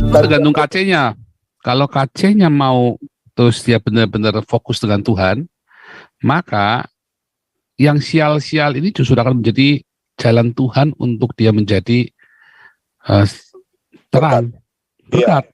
Tergantung KC-nya. Kalau KC-nya mau terus dia benar-benar fokus dengan Tuhan, maka yang sial-sial ini justru akan menjadi jalan Tuhan untuk dia menjadi terang, berkat.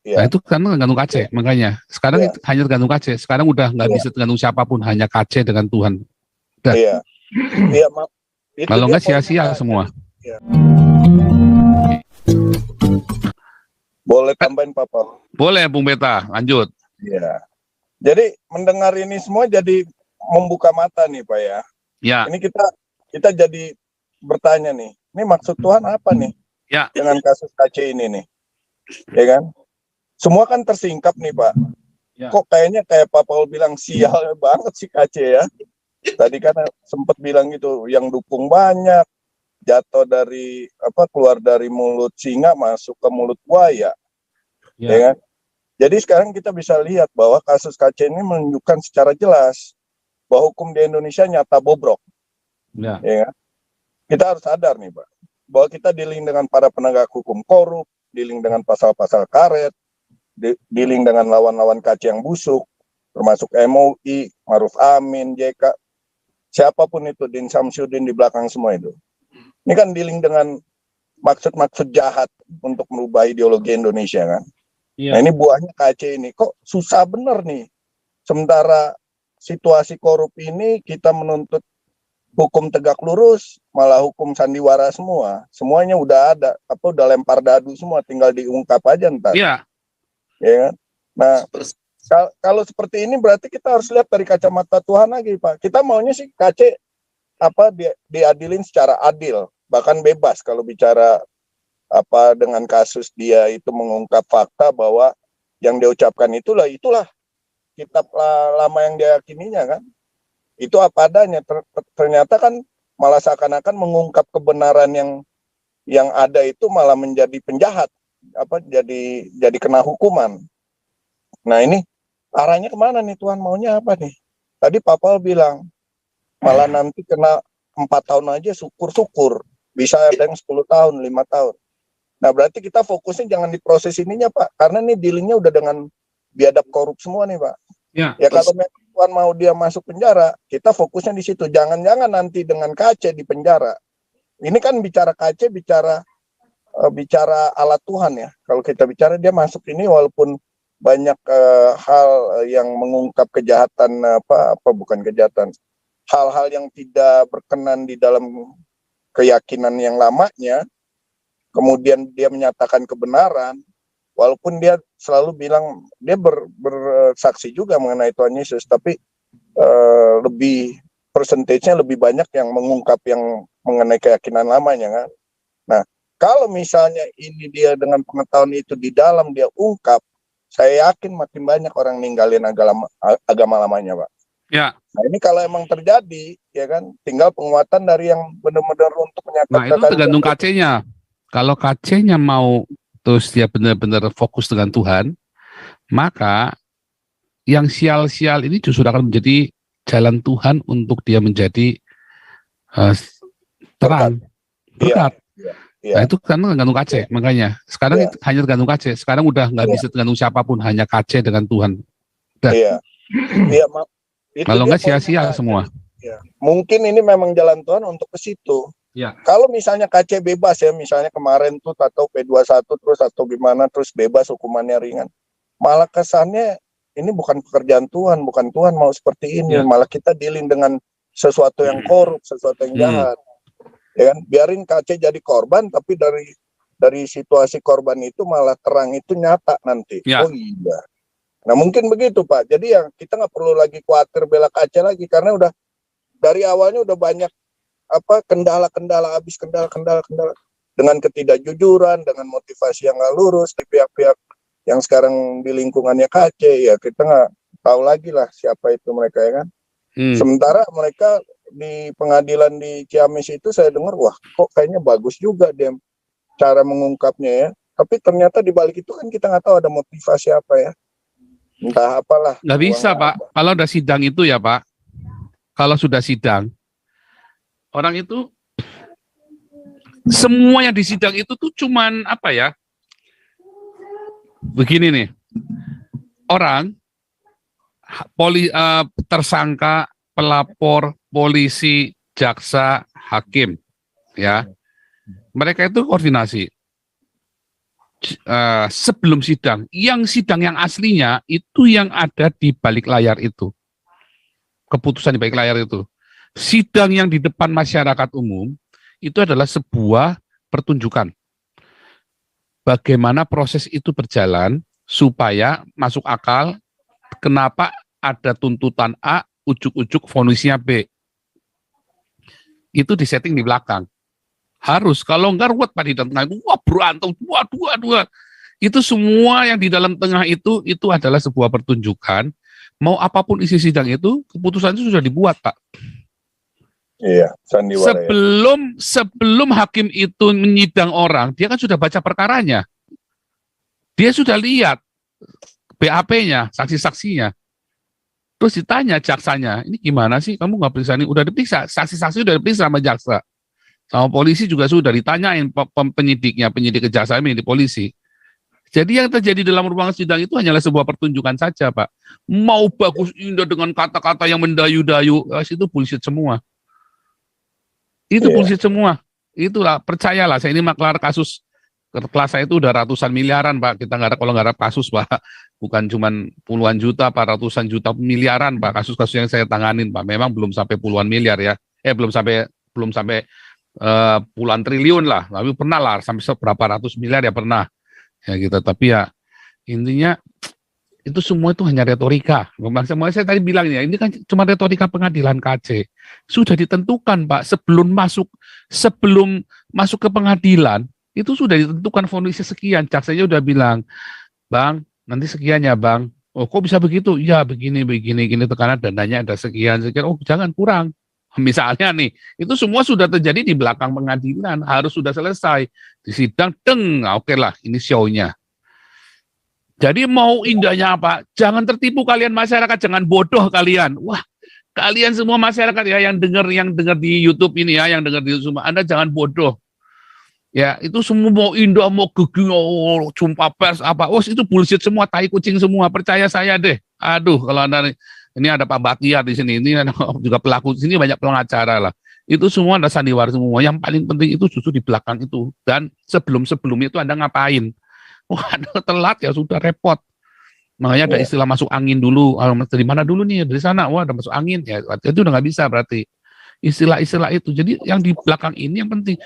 Nah itu kan tergantung KC, makanya sekarang itu hanya tergantung KC. Sekarang udah nggak bisa tergantung siapapun, hanya KC dengan Tuhan. Iya. Kalau nggak sia-sia semua. Boleh tambahin Papa? Boleh Bung Beta, lanjut. Iya. Jadi mendengar ini semua jadi membuka mata nih Pak ya. Ya. Ini kita jadi bertanya nih, ini maksud Tuhan apa nih? Ya. Dengan kasus KC ini nih, ya kan? Semua kan tersingkap nih Pak. Ya. Kok kayaknya kayak Pak Paul bilang sial banget sih KC ya. Tadi kan sempat bilang gitu, yang dukung banyak, jatuh dari keluar dari mulut singa masuk ke mulut buaya, ya kan? Jadi sekarang kita bisa lihat bahwa kasus KC ini menunjukkan secara jelas bahwa hukum di Indonesia nyata bobrok, ya kan? Kita harus sadar nih Pak, bahwa kita dealing dengan para penegak hukum korup, dealing dengan pasal-pasal karet, dealing dengan lawan-lawan KC yang busuk, termasuk MUI, Maruf Amin, JK, siapapun itu, Din Samsudin di belakang semua itu. Ini kan dealing dengan maksud-maksud jahat untuk merubah ideologi Indonesia kan. Nah ini buahnya KC ini, kok susah bener nih. Sementara situasi korup ini kita menuntut hukum tegak lurus, malah hukum sandiwara semua. Semuanya udah ada, udah lempar dadu semua, tinggal diungkap aja ntar. Iya. Ya kan? Nah, kalau seperti ini berarti kita harus lihat dari kacamata Tuhan lagi, Pak. Kita maunya sih KC diadilin secara adil, bahkan bebas kalau bicara dengan kasus dia itu mengungkap fakta bahwa yang dia ucapkan itulah kitab lama yang dia yakininya kan. Itu apa adanya. Ternyata kan malah seakan-akan mengungkap kebenaran yang ada itu malah menjadi penjahat, jadi kena hukuman. Nah ini arahnya kemana nih Tuhan, maunya apa nih? Tadi Pak Paul bilang malah nanti kena 4 tahun aja syukur-syukur, bisa ada yang 10 tahun, 5 tahun. Nah berarti kita fokusnya jangan di proses ininya Pak, karena ini dealingnya udah dengan biadab korup semua nih Pak. Ya kalau Tuhan mau dia masuk penjara, kita fokusnya di situ. Jangan-jangan nanti dengan KC di penjara. Ini kan bicara KC, bicara alat Tuhan ya. Kalau kita bicara dia masuk ini walaupun banyak hal yang mengungkap kejahatan bukan kejahatan, hal-hal yang tidak berkenan di dalam keyakinan yang lamanya, kemudian dia menyatakan kebenaran, walaupun dia selalu bilang dia bersaksi juga mengenai Tuhan Yesus, tapi lebih persentasenya lebih banyak yang mengungkap yang mengenai keyakinan lamanya kan. Nah kalau misalnya ini dia dengan pengetahuan itu di dalam dia ungkap, saya yakin makin banyak orang ninggalin agama lamanya Pak. Ya. Nah ini kalau emang terjadi, ya kan, tinggal penguatan dari yang benar-benar untuk menyatakan. Nah itu tergantung KC-nya. Kalau KC-nya mau terus dia benar-benar fokus dengan Tuhan, maka yang sial-sial ini justru akan menjadi jalan Tuhan untuk dia menjadi terang, berkat. Nah itu kan tergantung KC, makanya sekarang itu hanya tergantung KC. Sekarang udah nggak bisa tergantung siapapun, hanya KC dengan Tuhan. Kalau nggak sia-sia semua. Ya. Mungkin ini memang jalan Tuhan untuk ke situ. Ya. Kalau misalnya KC bebas ya, misalnya kemarin tuh atau P21 terus atau gimana terus bebas hukumannya ringan, malah kesannya ini bukan pekerjaan Tuhan, bukan Tuhan mau seperti ini, malah kita dealing dengan sesuatu yang korup, sesuatu yang jahat. Ya kan? Biarin KC jadi korban, tapi dari situasi korban itu malah terang itu nyata nanti. Ya. Oh iya. Nah mungkin begitu Pak. Jadi ya kita nggak perlu lagi khawatir bela KC lagi, karena udah dari awalnya udah banyak kendala-kendala dengan ketidakjujuran, dengan motivasi yang nggak lurus di pihak-pihak yang sekarang di lingkungannya KC. Ya kita nggak tahu lagi lah siapa itu mereka ya kan. Sementara mereka di pengadilan di Ciamis itu saya dengar, wah kok kayaknya bagus juga dia cara mengungkapnya ya. Tapi ternyata di balik itu kan kita nggak tahu ada motivasi apa ya. Entah apalah. Nggak bisa Pak. Apa. Kalau udah sidang itu ya Pak. Kalau sudah sidang, orang itu semua yang di sidang itu tuh cuman apa ya? Begini nih, orang tersangka, pelapor, polisi, jaksa, hakim, ya, mereka itu koordinasi. Sebelum sidang yang aslinya itu yang ada di balik layar itu, keputusan di balik layar itu. Sidang yang di depan masyarakat umum itu adalah sebuah pertunjukan bagaimana proses itu berjalan supaya masuk akal. Kenapa ada tuntutan A, ujuk-ujuk vonisnya B, itu disetting di belakang. Harus, kalau enggak ruwet Pak di tengah itu, wah berantem, dua. Itu semua yang di dalam tengah itu adalah sebuah pertunjukan. Mau apapun isi sidang itu, keputusan itu sudah dibuat Pak. Iya, sandiwara. Sebelum hakim itu menyidang orang, dia kan sudah baca perkaranya. Dia sudah lihat BAP-nya, saksi-saksinya. Terus ditanya jaksanya, ini gimana sih, kamu nggak periksa ini? Udah diperiksa, saksi-saksi udah diperiksa sama jaksa. Sama polisi juga sudah ditanyain penyidiknya, penyidik kejaksaan, penyidik polisi. Jadi yang terjadi dalam ruang sidang itu hanyalah sebuah pertunjukan saja, Pak. Mau bagus indah dengan kata-kata yang mendayu-dayu, itu bullshit semua. Itu bullshit semua. Itulah, percayalah, saya ini maklar kasus kelas saya itu udah ratusan miliaran, Pak. Kita nggak ada, kalau nggak ada kasus, Pak. Bukan cuman puluhan juta, Pak, ratusan juta, miliaran, Pak. Kasus-kasus yang saya tanganin, Pak. Memang belum sampai puluhan miliar ya. Belum sampai puluhan triliun lah, tapi pernah lah sampai seberapa ratus miliar ya pernah ya gitu. Tapi ya intinya itu semua itu hanya retorika. Makanya saya tadi bilang ya, ini kan cuma retorika pengadilan KC. Sudah ditentukan Pak sebelum masuk ke pengadilan itu sudah ditentukan vonisnya sekian. Jaksanya udah bilang, Bang, nanti sekian ya Bang. Oh kok bisa begitu? Ya begini karena dananya ada sekian. Oh jangan kurang. Misalnya nih, itu semua sudah terjadi di belakang pengadilan, harus sudah selesai. Di sidang, oke lah, ini show-nya. Jadi mau indahnya apa? Jangan tertipu kalian masyarakat, jangan bodoh kalian. Wah, kalian semua masyarakat ya yang dengar di YouTube ini ya, yang dengar di YouTube, Anda jangan bodoh. Ya, itu semua mau indah, mau geging, jumpa pers, apa. Itu bullshit semua, tai kucing semua, percaya saya deh. Aduh, kalau Anda ini ada Pak Batiar di sini, ini juga pelaku di sini, banyak pengacara lah. Itu semua ada sandiwara semua. Yang paling penting itu justru di belakang itu. Dan sebelum-sebelumnya itu Anda ngapain? Wah, Anda telat ya sudah repot. Makanya ada istilah masuk angin dulu. Dari mana dulu nih? Dari sana. Wah, ada masuk angin. Ya, itu udah nggak bisa berarti. Istilah-istilah itu. Jadi yang di belakang ini yang penting.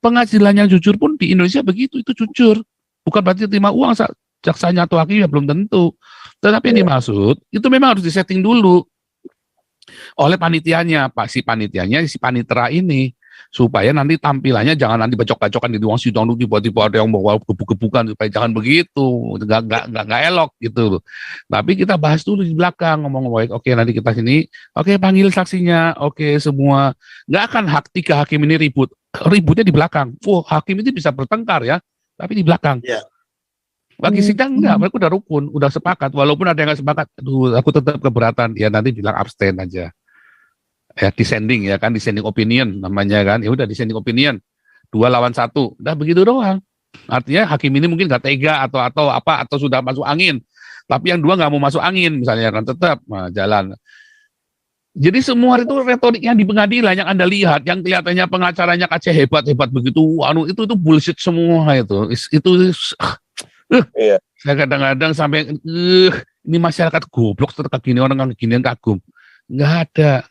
Pengadilan yang jujur pun di Indonesia begitu. Itu jujur. Bukan berarti terima uang jaksanya atau hakimnya, belum tentu. Tetapi yang dimaksud, itu memang harus disetting dulu oleh panitianya, Pak, si panitera ini, supaya nanti tampilannya jangan nanti bacok-bacokan di ruang sidang, tiba-tiba ada yang bawa gebuk-gebukan, supaya jangan begitu, nggak elok gitu. Tapi kita bahas dulu di belakang, ngomong-ngomong, oke nanti kita sini, oke panggil saksinya, oke semua, nggak akan tiga hakim ini ributnya di belakang. Hakim itu bisa bertengkar ya, tapi di belakang. Bagi sidang enggak, mereka udah rukun, udah sepakat. Walaupun ada yang nggak sepakat, aku tetap keberatan. Ya nanti bilang abstain aja. Ya dissenting ya kan, dissenting opinion namanya kan. Ya udah dissenting opinion. 2 lawan 1. Udah begitu doang. Artinya hakim ini mungkin nggak tega atau sudah masuk angin. Tapi yang 2 nggak mau masuk angin misalnya kan, tetap jalan. Jadi semua itu retorik yang di pengadilan yang Anda lihat, yang kelihatannya pengacaranya KC hebat begitu, itu bullshit semua itu. Saya kadang-kadang sampai ini masyarakat goblok terkagini orang yang ginian kagum. Nggak ada.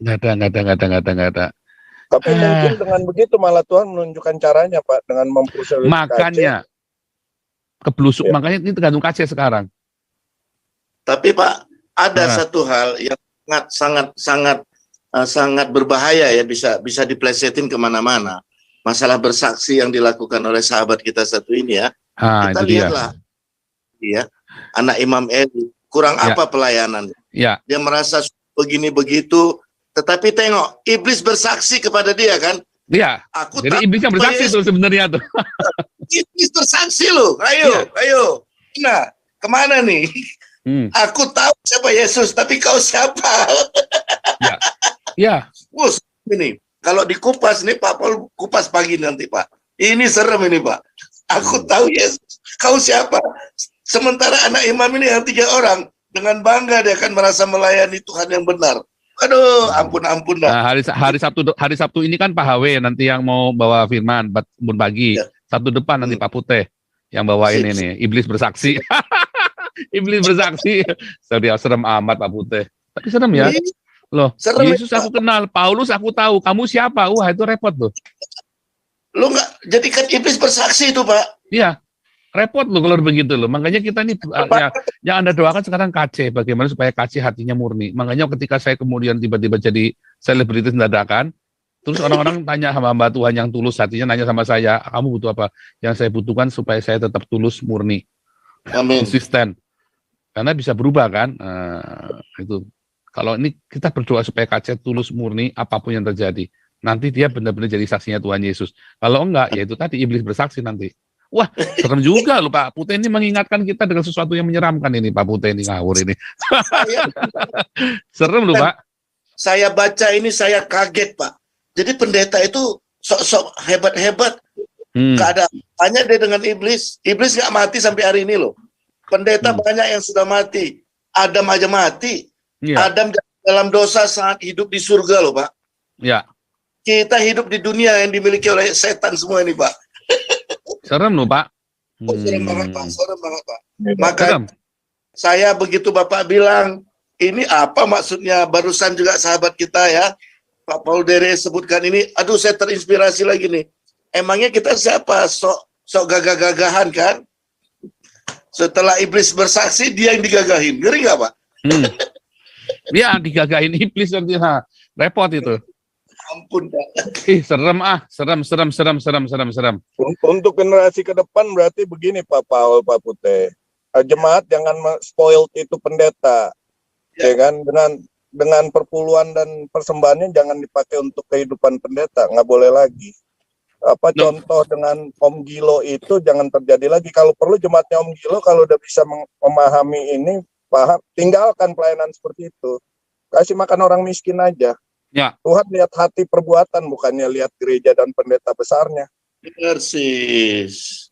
Tapi mungkin dengan begitu malah Tuhan menunjukkan caranya Pak, dengan mempersulit makanya keblusuk, makanya ini tergantung KC sekarang. Tapi Pak, ada satu hal yang sangat berbahaya ya, bisa diplesetin kemana-mana. Masalah bersaksi yang dilakukan oleh sahabat kita satu ini ya. Kita lihatlah. Ya, anak Imam Eli kurang apa pelayanan? Dia merasa begini begitu, tetapi tengok iblis bersaksi kepada dia kan? Iya. Jadi iblis yang bersaksi tuh sebenarnya tuh. Iblis bersaksi loh. Ayo. Nah, kemana nih? Aku tahu siapa Yesus, tapi kau siapa? Iya. Ini kalau dikupas nih Pak Paul kupas pagi nanti Pak. Ini serem ini Pak. Aku tahu Yesus. Kau siapa? Sementara anak imam ini yang 3 orang dengan bangga dia akan merasa melayani Tuhan yang benar. Aduh, ampun dah. Nah, hari Sabtu ini kan Pak HW nanti yang mau bawa firman bun pagi. Ya. Sabtu depan nanti Pak Putih yang bawain ini. Iblis bersaksi. Iblis bersaksi. Serem amat Pak Putih. Tapi serem ya. Loh, serem, Yesus aku kenal, Paulus aku tahu. Kamu siapa? Wah, itu repot tuh. Lo nggak jadikan iblis bersaksi itu Pak? Iya. Repot loh kalau begitu loh. Makanya kita ini ya, yang Anda doakan sekarang KC, bagaimana supaya KC hatinya murni. Makanya ketika saya kemudian tiba-tiba jadi selebritis dadakan, terus orang-orang tanya sama hamba Tuhan yang tulus hatinya, nanya sama saya, kamu butuh apa? Yang saya butuhkan supaya saya tetap tulus, murni, konsisten. Karena bisa berubah kan. Itu. Kalau ini kita berdoa supaya KC tulus, murni, apapun yang terjadi. Nanti dia benar-benar jadi saksinya Tuhan Yesus. Kalau enggak, ya itu tadi iblis bersaksi nanti. Wah, serem juga loh Pak Putih ini mengingatkan kita dengan sesuatu yang menyeramkan ini Pak Putih ini ngawur ini. Serem loh Pak. Saya baca ini saya kaget Pak. Jadi pendeta itu sok-sok hebat-hebat. Keadaannya dia dengan iblis. Iblis nggak mati sampai hari ini loh. Pendeta banyak yang sudah mati. Adam aja mati. Ya. Adam dalam dosa saat hidup di surga loh Pak. Ya. Kita hidup di dunia yang dimiliki oleh setan semua ini Pak. Serem loh Pak. Serem banget Pak, serem banget Pak. Maka saya begitu Bapak bilang, ini apa maksudnya barusan juga sahabat kita ya, Pak Paul Dere sebutkan ini, aduh saya terinspirasi lagi nih. Emangnya kita siapa? Sok gagah-gagahan kan? Setelah iblis bersaksi, dia yang digagahin. Ngeri nggak Pak? Ya digagahin iblis nanti, repot itu. Ampun Pak. Serem. Untuk generasi ke depan berarti begini Pak Paul, Pak Putih. Jemaat jangan spoiled itu pendeta. Ya kan, dengan perpuluhan dan persembahannya jangan dipakai untuk kehidupan pendeta, nggak boleh lagi. Contoh dengan Om Gilo itu jangan terjadi lagi. Kalau perlu jemaatnya Om Gilo kalau udah bisa memahami ini, paham, tinggalkan pelayanan seperti itu. Kasih makan orang miskin aja. Ya. Tuhan lihat hati perbuatan, bukannya lihat gereja dan pendeta besarnya. Persis.